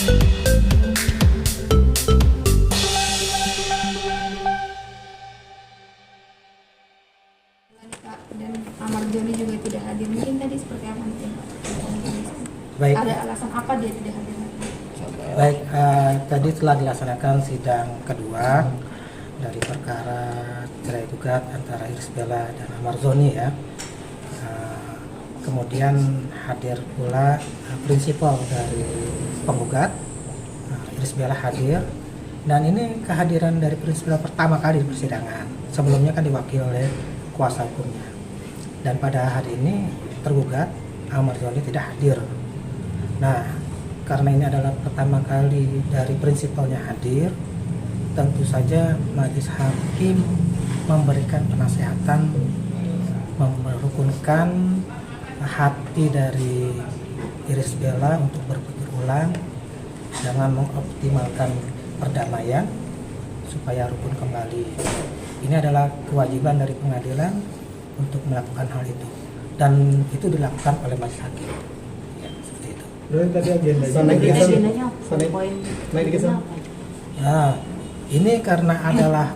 Dan Ahmad Joni juga tidak hadir. Mungkin tadi seperti apa mungkin Pak? Baik. Ada alasan apa dia tidak hadir? Baik, tadi telah dilaksanakan sidang kedua dari perkara cerai gugat antara Iris Bella dan Ahmad Joni ya. Kemudian hadir pula prinsipal dari penggugat, Iris Bella hadir, dan ini kehadiran dari prinsipal pertama kali di persidangan. Sebelumnya kan diwakili oleh kuasa hukumnya. Dan pada hari ini tergugat Ahmad Joni tidak hadir. Nah, karena ini adalah pertama kali dari prinsipalnya hadir, tentu saja majelis hakim memberikan penasehatan, merukunkan hati dari Iris Bella untuk berpikir ulang dengan mengoptimalkan perdamaian supaya rukun kembali. Ini adalah kewajiban dari pengadilan untuk melakukan hal itu, dan itu dilakukan oleh majelis hakim. Ya, seperti itu. Tadi agendanya Ya, ini karena adalah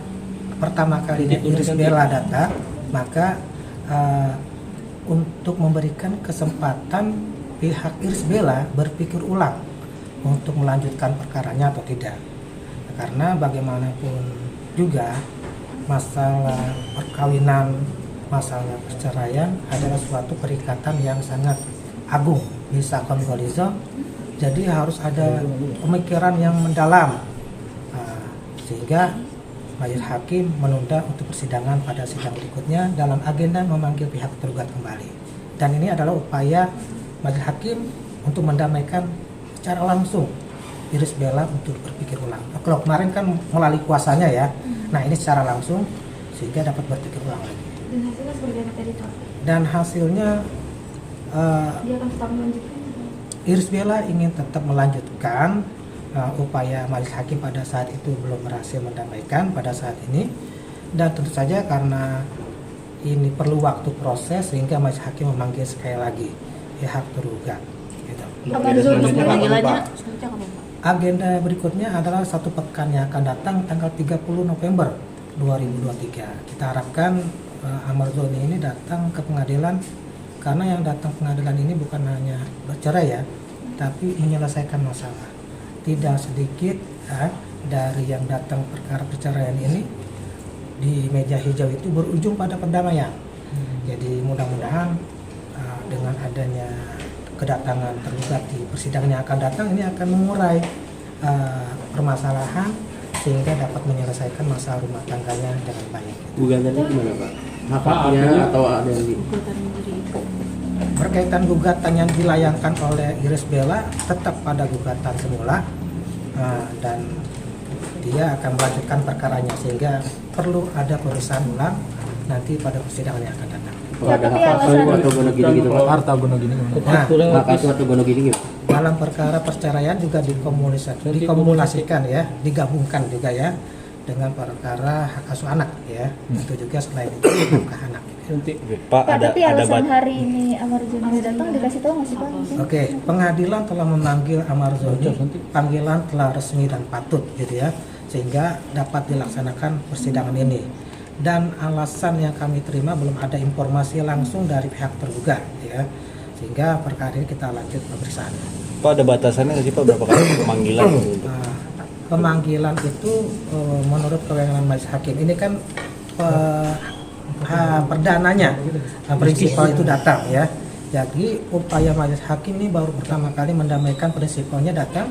pertama kalinya Iris Bella datang, maka untuk memberikan kesempatan pihak Iris Bella berpikir ulang untuk melanjutkan perkaranya atau tidak. Karena bagaimanapun juga masalah perkawinan, masalah perceraian adalah suatu perikatan yang sangat agung, bisa konfolizo, jadi harus ada pemikiran yang mendalam, sehingga majelis hakim menunda untuk persidangan pada sidang berikutnya dalam agenda memanggil pihak tergugat kembali. Dan ini adalah upaya majelis hakim untuk mendamaikan secara langsung Iris Bella untuk berpikir ulang. Kalau kemarin kan melalui kuasanya ya, nah ini secara langsung sehingga dapat berpikir ulang lagi. Dan hasilnya seperti apa tadi Pak? Dan hasilnya Dia akan tetap melanjutkan? Iris Bella ingin tetap melanjutkan upaya majelis hakim pada saat itu belum berhasil mendamaikan pada saat ini, dan tentu saja karena ini perlu waktu proses sehingga majelis hakim memanggil sekali lagi pihak tergugat. Gitu. Agenda berikutnya adalah satu pekan yang akan datang tanggal 30 November 2023. Kita harapkan Ahmad Joni ini datang ke pengadilan, karena yang datang pengadilan ini bukan hanya bercerai ya, tapi menyelesaikan masalah. Tidak sedikit dari yang datang perkara perceraian ini di meja hijau itu berujung pada perdamaian. Jadi mudah-mudahan dengan adanya kedatangan tergugat di persidangan yang akan datang ini akan mengurai permasalahan sehingga dapat menyelesaikan masalah rumah tangganya dengan baik. Gugatannya gimana Pak? Haknya atau ada yang berkaitan gugatan yang dilayangkan oleh Iris Bella tetap pada gugatan semula, dan dia akan melanjutkan perkaranya sehingga perlu ada pemeriksaan ulang nanti pada persidangan yang akan datang. ada hak asuh atau gono gini gitu Pak? harta gono gini. Hak asuh atau gono gini gitu? Dalam perkara perceraian juga dikomulasikan ya, digabungkan juga ya dengan perkara hak asuh anak ya. Itu juga selain itu hak anak. Pak, tapi alasan hari ini Ahmad Joni datang dikasih tahu nggak sih Pak? Oke, pengadilan telah memanggil Ahmad Joni, panggilan telah resmi dan patut gitu ya, sehingga dapat dilaksanakan persidangan ini. Dan alasan yang kami terima belum ada informasi langsung dari pihak tergugat ya, sehingga perkara ini kita lanjut pemeriksaan. Pak, ada batasannya nggak sih Pak berapa kali pemanggilan? Pemanggilan itu menurut kewenangan majelis hakim ini kan perdananya prinsipal itu datang ya. Jadi upaya majelis hakim ini baru pertama kali mendamaikan, prinsipalnya datang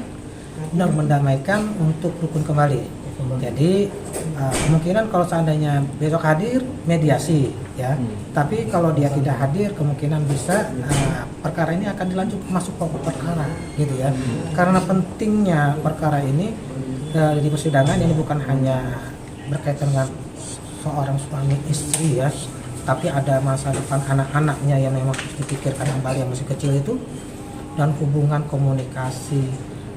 dan mendamaikan untuk rukun kembali. Jadi kemungkinan kalau seandainya besok hadir mediasi ya, tapi kalau dia tidak hadir kemungkinan bisa perkara ini akan dilanjut masuk pokok perkara gitu ya. Karena pentingnya perkara ini di persidangan ini bukan hanya berkaitan dengan seorang suami istri ya, tapi ada masa depan anak-anaknya yang memang harus dipikirkan kembali yang masih kecil itu, dan hubungan komunikasi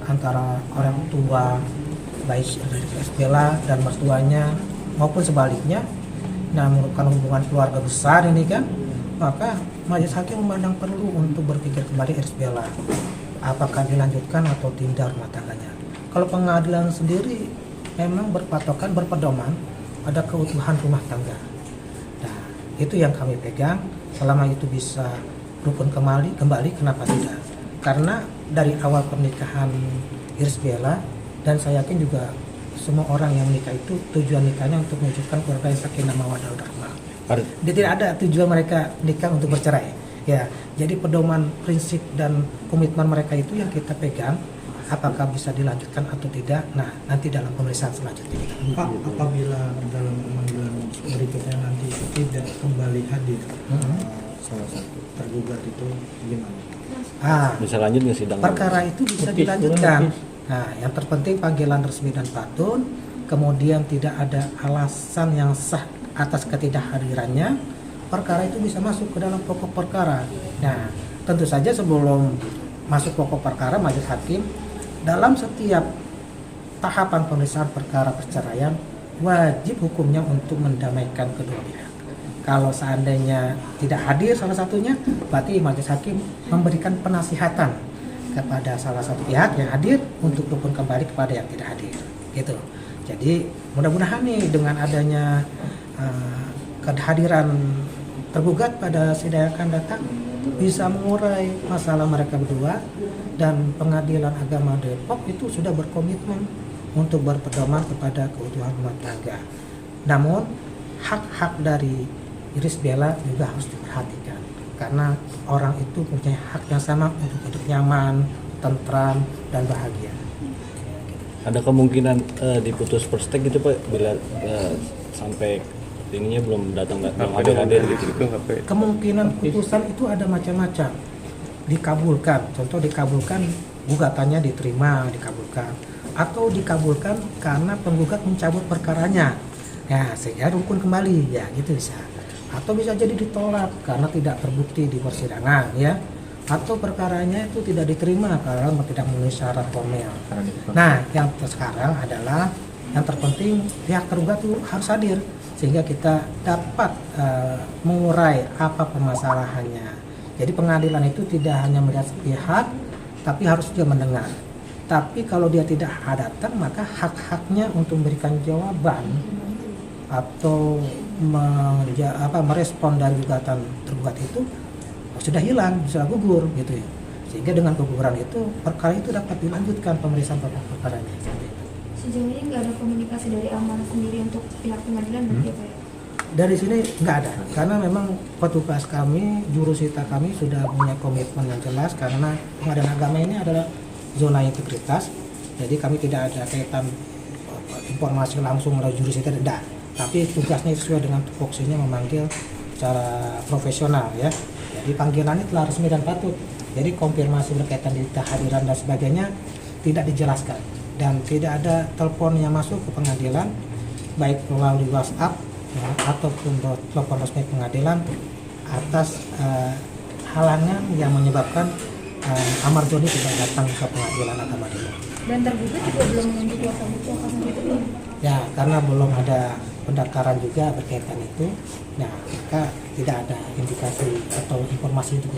antara orang tua baik dari Iris Bella dan mertuanya maupun sebaliknya. Nah, merupakan hubungan keluarga besar ini kan, maka majelis hakim memandang perlu untuk berpikir kembali Iris Bella apakah dilanjutkan atau tidak rumah tangganya. Kalau pengadilan sendiri memang berpatokan, berpedoman pada keutuhan rumah tangga. Nah, itu yang kami pegang. Selama itu bisa rukun kembali kenapa tidak? Karena dari awal pernikahan Iris Bella, dan saya yakin juga semua orang yang menikah itu tujuan nikahnya untuk mewujudkan keluarga yang sakinah mawaddah warahmah. Dia tidak ada tujuan mereka nikah untuk bercerai. Ya, jadi pedoman prinsip dan komitmen mereka itu yang kita pegang. Apakah bisa dilanjutkan atau tidak? Nah, nanti dalam pemeriksaan selanjutnya. Pak, apabila dalam pemanggilan berikutnya nanti tidak kembali hadir salah satu tergugat itu gimana? Bisa lanjut nggak sidang? Perkara itu bisa dilanjutkan. Nah, yang terpenting panggilan resmi dan patun, kemudian tidak ada alasan yang sah atas ketidakhadirannya, perkara itu bisa masuk ke dalam pokok perkara. Nah, tentu saja sebelum masuk pokok perkara, majelis hakim dalam setiap tahapan pemeriksaan perkara perceraian wajib hukumnya untuk mendamaikan kedua pihak. Kalau seandainya tidak hadir salah satunya, berarti majelis hakim memberikan penasihatan kepada salah satu pihak yang hadir untuk rukun kembali kepada yang tidak hadir. Gitu. Jadi mudah-mudahan nih dengan adanya kehadiran tergugat pada sidang yang akan datang bisa mengurai masalah mereka berdua, dan Pengadilan Agama Depok itu sudah berkomitmen untuk berpedoman kepada keutuhan rumah tangga. Namun hak-hak dari Iris Bella juga harus diperhatikan, karena orang itu punya hak yang sama untuk hidup nyaman, tentram, dan bahagia. Ada kemungkinan diputus per stake gitu Pak, bila sampai ininya belum datang, belum hadir gitu. Kemungkinan putusan itu ada macam-macam. Dikabulkan, contoh dikabulkan, gugatannya diterima, dikabulkan, atau dikabulkan karena penggugat mencabut perkaranya, ya sehingga rukun kembali, ya gitu bisa. Atau bisa jadi ditolak karena tidak terbukti di persidangan, ya. Atau perkaranya itu tidak diterima karena tidak memenuhi syarat formil. Nah, yang sekarang adalah yang terpenting pihak tergugat itu harus hadir sehingga kita dapat mengurai apa permasalahannya. Jadi pengadilan itu tidak hanya melihat sepihak, tapi harus juga mendengar. Tapi kalau dia tidak datang, maka hak-haknya untuk memberikan jawaban atau merespon dari gugatan tergugat itu sudah hilang, sudah gugur gitu ya. Sehingga dengan keguguran itu perkara itu dapat dilanjutkan pemeriksaan perkaranya. Sejauh ini nggak ada komunikasi dari Amar sendiri untuk pihak pengadilan berarti apa ya? Dari sini nggak ada, karena memang petugas kami, jurusita kami sudah punya komitmen yang jelas, karena Pengadilan Agama ini adalah zona integritas, jadi kami tidak ada kaitan informasi langsung melalui jurusita, tidak. Tapi tugasnya sesuai dengan tupoksinya memanggil secara profesional, ya. Jadi panggilannya telah resmi dan patut. Jadi konfirmasi berkaitan di kehadiran dan sebagainya tidak dijelaskan, dan tidak ada telepon yang masuk ke pengadilan, baik melalui WhatsApp ataupun telepon resmi pengadilan atas halangan yang menyebabkan Amar Joni tidak datang ke Pengadilan Agama Depok. Dan tergugat juga belum menunjuk kuasa hukum itu belum? Ya, karena belum ada pendaftaran juga berkaitan itu, nah maka tidak ada indikasi atau informasi itu.